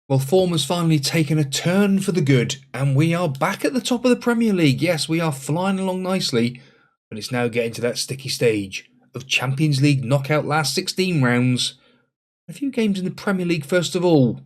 Well, form has finally taken a turn for the good, and we are back at the top of the Premier League. Yes, we are flying along nicely, but it's now getting to that sticky stage of Champions League knockout last 16 rounds. A few games in the Premier League first of all.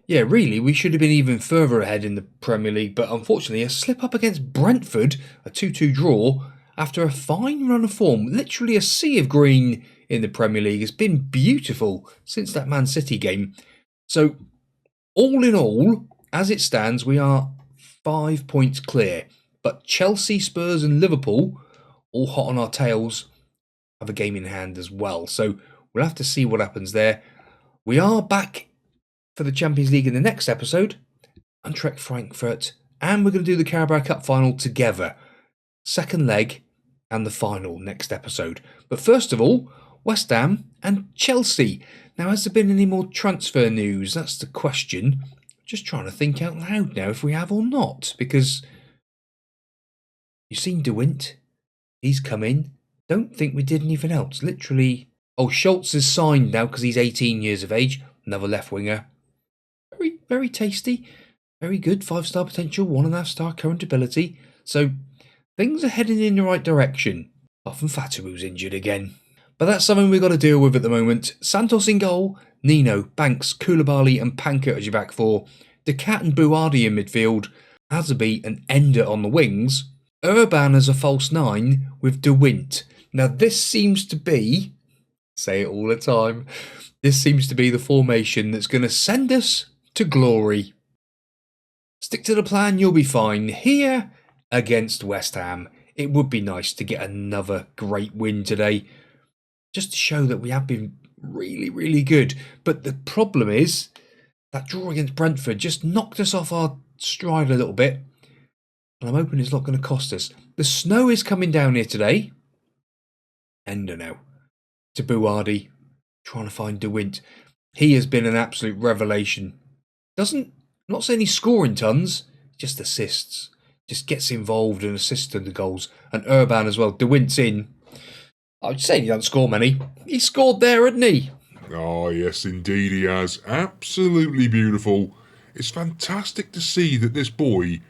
Yeah, really, we should have been even further ahead in the Premier League, but unfortunately a slip up against Brentford, a 2-2 draw, after a fine run of form. Literally a sea of green in the Premier League. It's been beautiful since that Man City game. So, all in all, as it stands, we are 5 points clear. But Chelsea, Spurs and Liverpool, all hot on our tails, have a game in hand as well. So, we'll have to see what happens there. We are back for the Champions League in the next episode, Eintracht Frankfurt, and we're going to do the Carabao Cup final together. Second leg and the final next episode. But first of all, West Ham and Chelsea. Now, has there been any more transfer news? That's the question. Just trying to think out loud now if we have or not, because you've seen De Wint. He's come in. Don't think we did anything else. Literally. Oh, Schultz is signed now because he's 18 years of age. Another left winger. Very, very tasty. Very good. 5-star potential. 1.5-star current ability. So things are heading in the right direction. Apart from Fatabu's injured again. But that's something we've got to deal with at the moment. Santos in goal. Nino, Banks, Koulibaly and Pankert as your back four. De Cat and Buardi in midfield. Azabi and Ender on the wings. Urban as a false 9 with De Wint. Now this seems to be, say it all the time, this seems to be the formation that's going to send us to glory. Stick to the plan, you'll be fine. Here against West Ham, it would be nice to get another great win today, just to show that we have been really, really good. But the problem is that draw against Brentford just knocked us off our stride a little bit, and I'm hoping it's not going to cost us. The snow is coming down here today. Ender now to Buardi, trying to find De Wint. He has been an absolute revelation. I'm not saying he's scoring tons, just assists. Just gets involved and assists in the goals. And Urban as well. De Wint's in. I'd say he doesn't score many. He scored there, hadn't he? Oh, yes, indeed he has. Absolutely beautiful. It's fantastic to see that this boy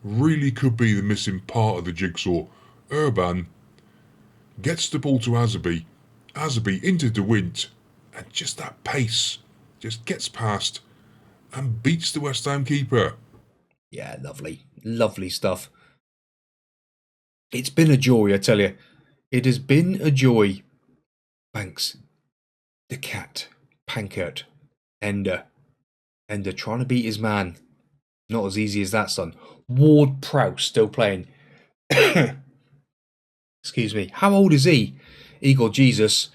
really could be the missing part of the jigsaw. Urban gets the ball to Azabi. Azabi into De Wint. And just that pace. Just gets past and beats the West Ham keeper. Yeah, lovely. Lovely stuff. It's been a joy, I tell you. It has been a joy. Banks. De Cat. Pankert. Ender. Ender trying to beat his man. Not as easy as that, son. Ward-Prowse still playing. Excuse me. How old is he? Igor Jesus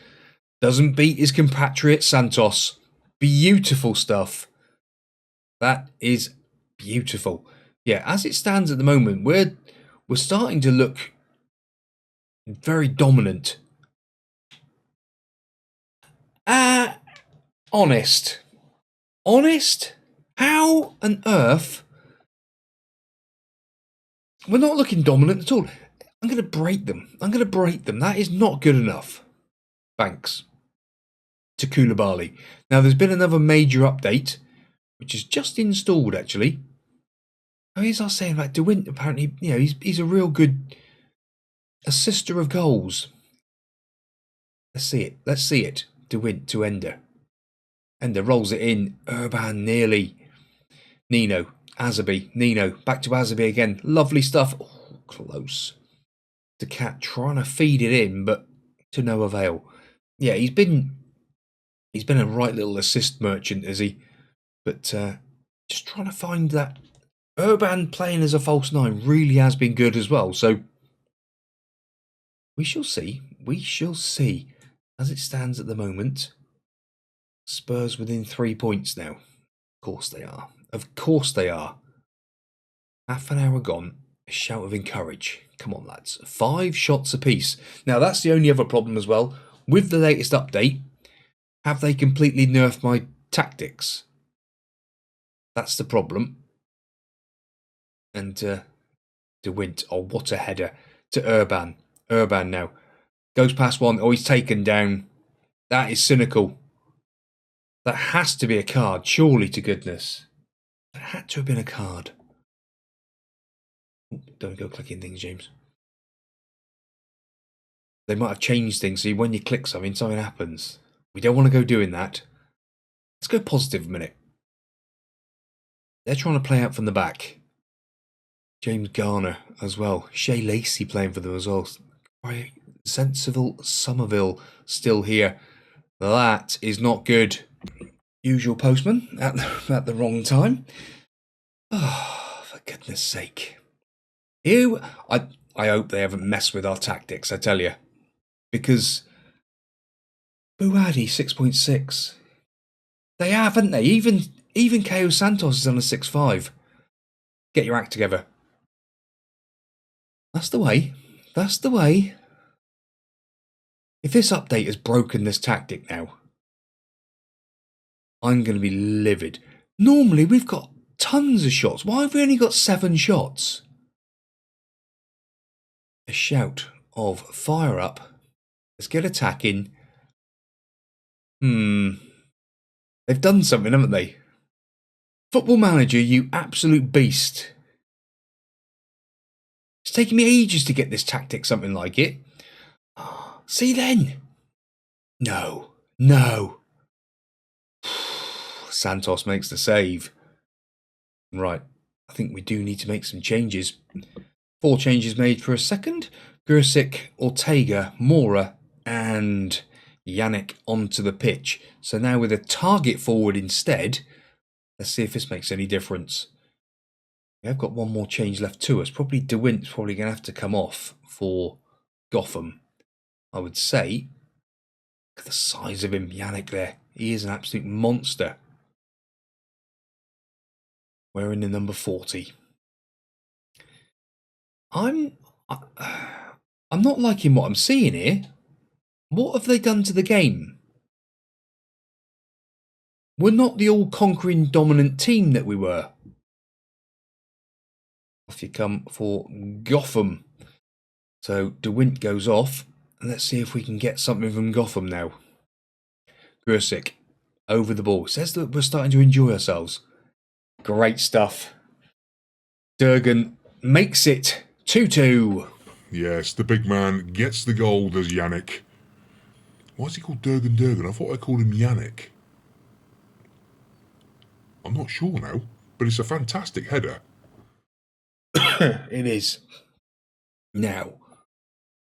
doesn't beat his compatriot Santos. Beautiful stuff. That is beautiful. Yeah, as it stands at the moment, we're starting to look very dominant. Honest. How on earth? We're not looking dominant at all. I'm going to break them. That is not good enough. Thanks. To Koulibaly. Now, there's been another major update, which is just installed, actually. As I was saying, like De Wint, apparently, he's a real good assister of goals. Let's see it. De Wint to Ender. Ender rolls it in. Urban nearly. Nino. Azabi. Nino. Back to Azabi again. Lovely stuff. Oh, close. De Cat trying to feed it in, but to no avail. Yeah, he's been a right little assist merchant, is he? But just trying to find that. Urban playing as a false 9 really has been good as well. So we shall see. As it stands at the moment, Spurs within 3 points now. Of course they are. Half an hour gone. A shout of encourage. Come on, lads. 5 shots apiece. Now, that's the only other problem as well. With the latest update, have they completely nerfed my tactics? That's the problem. And De Wint, oh, what a header to Urban. Urban now goes past one. Oh, he's taken down. That is cynical. That has to be a card, surely to goodness. That had to have been a card. Don't go clicking things, James. They might have changed things, so when you click something, something happens. We don't want to go doing that. Let's go positive a minute. They're trying to play out from the back. James Garner as well. Shea Lacey playing for them as well. Sensible Somerville still here. That is not good. Usual postman at the wrong time. Oh, for goodness sake. I hope they haven't messed with our tactics, I tell you. Because Buadi 6.6. They haven't they? Even KO Santos is on a 6.5. Get your act together. That's the way. That's the way. If this update has broken this tactic now, I'm going to be livid. Normally we've got tons of shots. Why have we only got 7 shots? A shout of fire up. Let's get attacking. They've done something, haven't they? Football Manager, you absolute beast. It's taken me ages to get this tactic something like it. See then? No. Santos makes the save. Right. I think we do need to make some changes. 4 changes made for a second. Priisek, Ortega, Mora, and Yannick onto the pitch. So now with a target forward instead, let's see if this makes any difference. We have got one more change left to us. Probably De Wint's probably going to have to come off for Gotham, I would say. Look at the size of him, Yannick there. He is an absolute monster. Wearing the number 40. I'm not liking what I'm seeing here. What have they done to the game? We're not the all-conquering dominant team that we were. Off you come for Gotham. So De Wint goes off. And let's see if we can get something from Gotham now. Priisek over the ball. Says that we're starting to enjoy ourselves. Great stuff. Durgan makes it 2-2. Yes, the big man gets the goal, does Yannick. Why is he called Durgan? I thought I called him Yannick. I'm not sure now, but it's a fantastic header. It is. Now,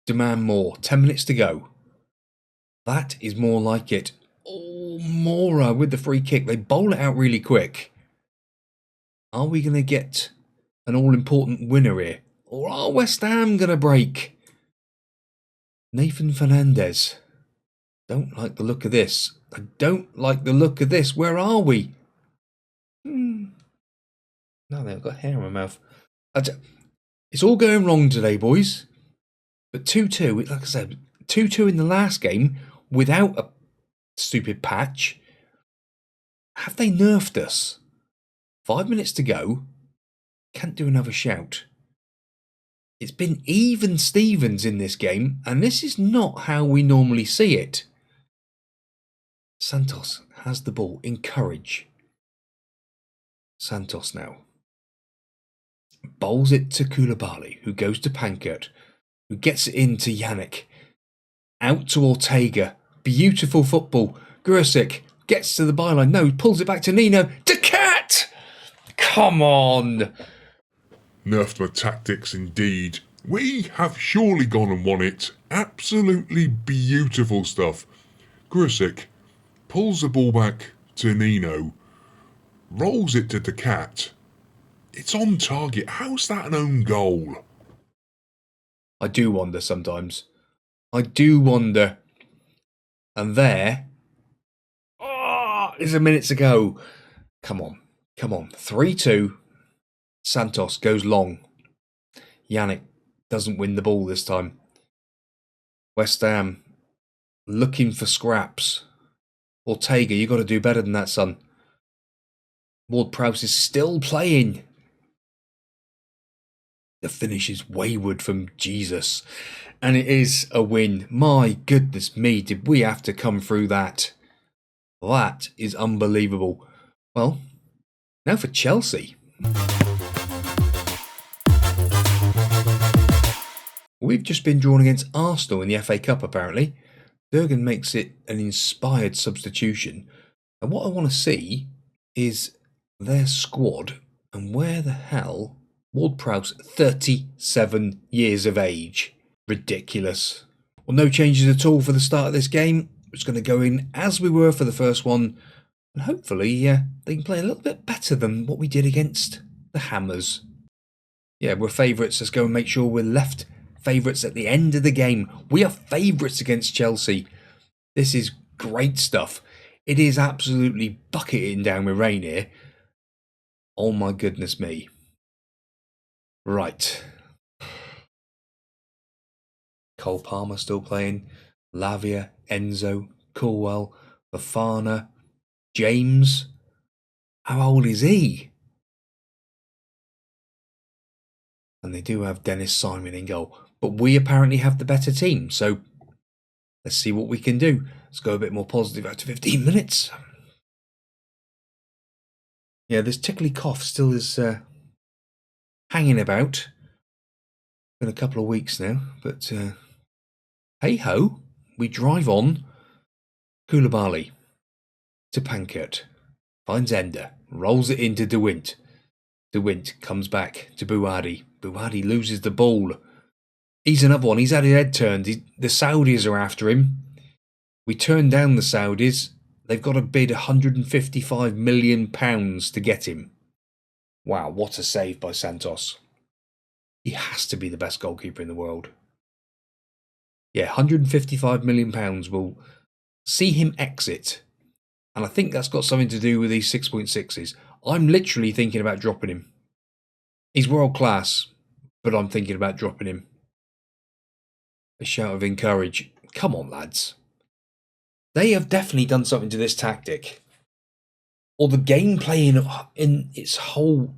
demand more. 10 minutes to go. That is more like it. Oh, Mora with the free kick. They bowl it out really quick. Are we going to get an all-important winner here? Or are West Ham going to break? Nathan Fernandez. Don't like the look of this. I don't like the look of this. Where are we? No, they've got hair in my mouth. It's all going wrong today, boys. But 2-2, like I said, 2-2 in the last game without a stupid patch. Have they nerfed us? 5 minutes to go. Can't do another shout. It's been even Stevens in this game, and this is not how we normally see it. Santos has the ball. Encourage. Santos now. Bowls it to Koulibaly, who goes to Pankert, who gets it into Yannick. Out to Ortega. Beautiful football. Priisek gets to the byline. No, pulls it back to Nino. To Cat! Come on! Nerfed my tactics indeed. We have surely gone and won it. Absolutely beautiful stuff. Priisek pulls the ball back to Nino. Rolls it to the Cat. It's on target. How's that an own goal? I do wonder sometimes. I do wonder. And there is a minute to go. Come on. 3-2. Santos goes long. Yannick doesn't win the ball this time. West Ham looking for scraps. Ortega, you got to do better than that, son. Ward-Prowse is still playing. The finish is wayward from Jesus. And it is a win. My goodness me, did we have to come through that? That is unbelievable. Well, now for Chelsea. We've just been drawn against Arsenal in the FA Cup, apparently. Jurgen makes it an inspired substitution. And what I want to see is their squad and where the hell Ward-Prowse, 37 years of age. Ridiculous. Well, no changes at all for the start of this game. We're just going to go in as we were for the first one. And hopefully they can play a little bit better than what we did against the Hammers. Yeah, we're favourites. Let's go and make sure we're left favourites at the end of the game. We are favourites against Chelsea. This is great stuff. It is absolutely bucketing down with rain here. Oh my goodness me. Right. Cole Palmer still playing. Lavia, Enzo, Colwell, Bafana, James. How old is he? And they do have Dennis Simon in goal. But we apparently have the better team. So let's see what we can do. Let's go a bit more positive after 15 minutes. Yeah, this tickly cough still is hanging about. Been a couple of weeks now. But hey-ho, we drive on. Koulibaly to Pankert. Finds Ender. Rolls it into De Wint. De Wint comes back to Buadi. Buadi loses the ball. He's another one. He's had his head turned. The Saudis are after him. We turned down the Saudis. They've got to bid £155 million to get him. Wow, what a save by Santos. He has to be the best goalkeeper in the world. Yeah, £155 million will see him exit. And I think that's got something to do with these 6.6s. I'm literally thinking about dropping him. He's world class, but I'm thinking about dropping him. A shout of encourage. Come on, lads. They have definitely done something to this tactic. Or the gameplay in its whole,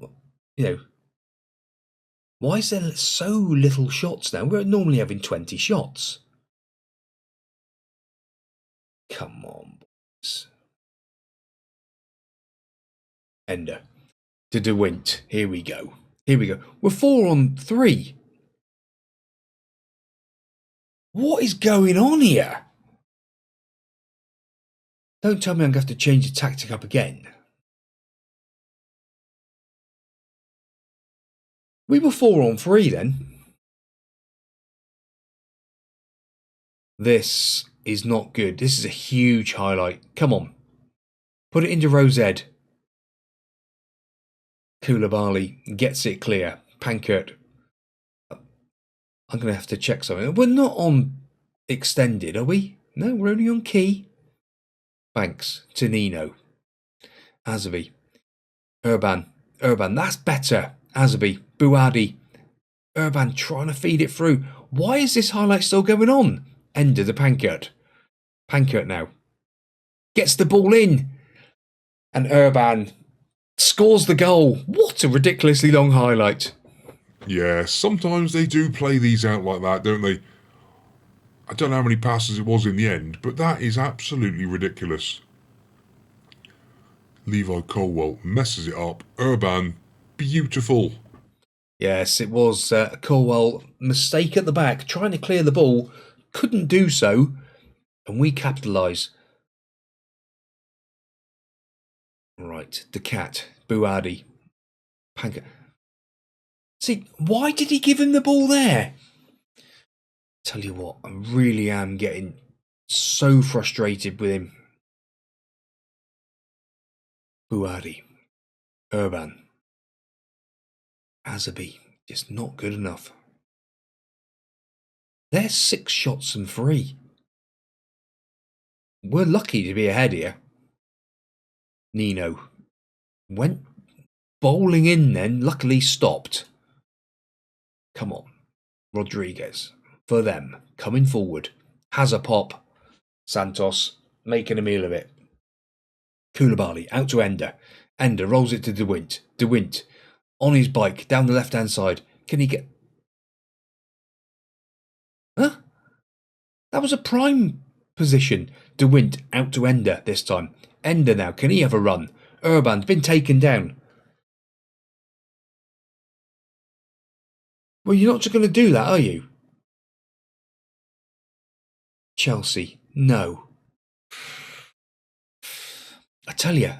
why is there so little shots now? We're normally having 20 shots. Come on, boys. Ender. To De Wint. Here we go. We're 4-on-3. What is going on here? Don't tell me I'm going to have to change the tactic up again. We were 4-on-3 then. This is not good. This is a huge highlight. Come on. Put it into Rosed. Koulibaly gets it clear. Pankert. I'm going to have to check something. We're not on extended, are we? No, we're only on key. Banks to Nino. Azabi. Urban, that's better. Azabi. Buadi. Urban trying to feed it through. Why is this highlight still going on? Ender to Pankert. Pankert now. Gets the ball in. And Urban scores the goal. What a ridiculously long highlight. Yeah, sometimes they do play these out like that, don't they? I don't know how many passes it was in the end, but that is absolutely ridiculous. Levi Colwell messes it up. Urban, beautiful. Yes, it was Colwell. Mistake at the back, trying to clear the ball. Couldn't do so. And we capitalise. Right, the cat. Buadi. Panka. See, why did he give him the ball there? Tell you what, I really am getting so frustrated with him. Buadi. Urban. Azabi. Just not good enough. There's 6 shots and 3. We're lucky to be ahead here. Nino. Went bowling in then, luckily stopped. Come on. Rodriguez. For them. Coming forward. Has a pop. Santos. Making a meal of it. Koulibaly. Out to Ender. Ender rolls it to De Wint. De Wint on his bike down the left-hand side. Can he get... Huh? That was a prime position. De Wint out to Ender this time. Ender now, can he have a run? Urban's been taken down. Well, you're not just going to do that, are you? Chelsea, no. I tell you,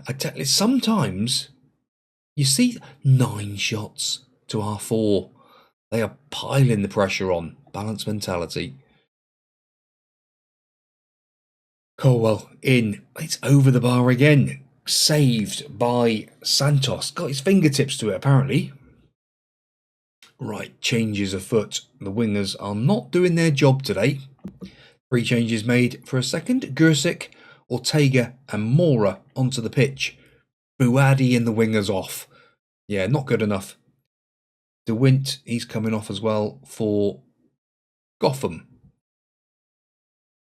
sometimes you see 9 shots to our 4. They are piling the pressure on. Balance mentality. Colwell in. It's over the bar again. Saved by Santos. Got his fingertips to it, apparently. Right, changes afoot. The wingers are not doing their job today. 3 changes made for a second. Priisek, Ortega and Mora onto the pitch. Buadi and the wingers off. Yeah, not good enough. De Wint, he's coming off as well for Gotham.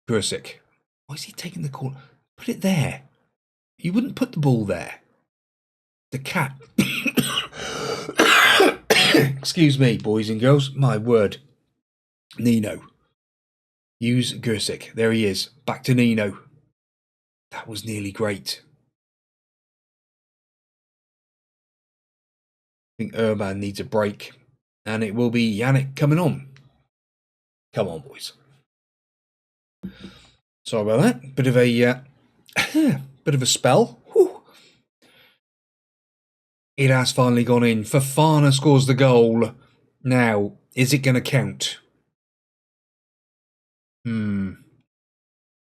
Priisek. Why is he taking the corner? Put it there. You wouldn't put the ball there. The cat. Excuse me, boys and girls. My word. Nino. Use Priisek. There he is. Back to Nino. That was nearly great. I think Urban needs a break. And it will be Yannick coming on. Come on, boys. Sorry about that. Bit of a spell. Whew. It has finally gone in. Fofana scores the goal. Now, is it going to count?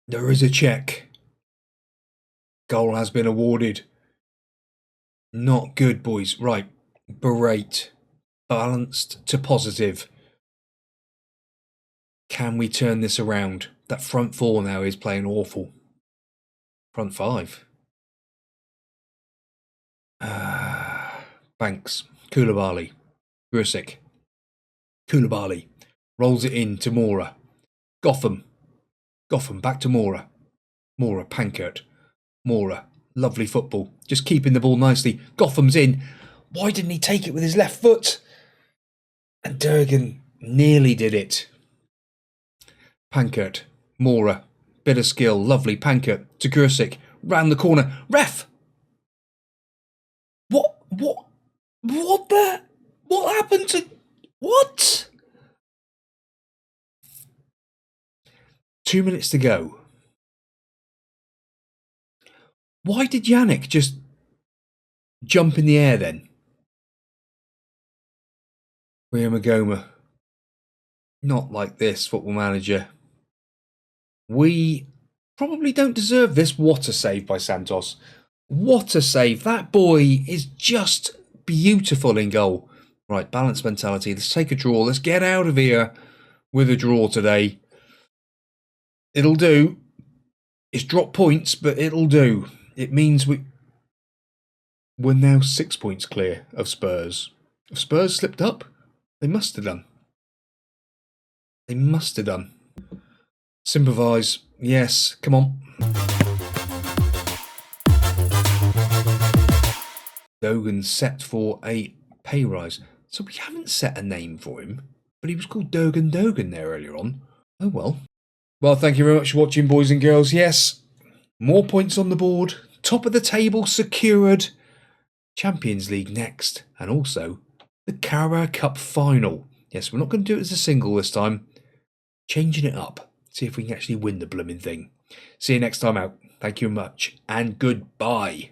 There is a check. Goal has been awarded. Not good, boys. Right. Berate. Balanced to positive. Can we turn this around? That front 4 now is playing awful. Front 5. Banks. Koulibaly. Priisek. Koulibaly. Rolls it in to Mora. Gotham. Gotham back to Mora. Mora. Pankert. Mora. Lovely football. Just keeping the ball nicely. Gotham's in. Why didn't he take it with his left foot? And Durgan nearly did it. Pankert. Mora. Bit of skill. Lovely. Pankert to Priisek. Round the corner. Ref! What happened to... What? 2 minutes to go. Why did Yannick just jump in the air then? Ria Magoma. Not like this, Football Manager. We probably don't deserve this. What a save by Santos. What a save. That boy is just beautiful in goal. Right, balance mentality. Let's take a draw. Let's get out of here with a draw today. It'll do. It's dropped points, but it'll do. It means we're now 6 points clear of Spurs. Have Spurs slipped up? They must have done. They must have done. Sympathise. Yes, come on. Dogan set for a pay rise. So we haven't set a name for him, but he was called Dogan there earlier on. Oh well. Well, thank you very much for watching, boys and girls. Yes, more points on the board. Top of the table secured. Champions League next. And also the Carabao Cup final. Yes, we're not going to do it as a single this time. Changing it up. See if we can actually win the blooming thing. See you next time out. Thank you much and goodbye.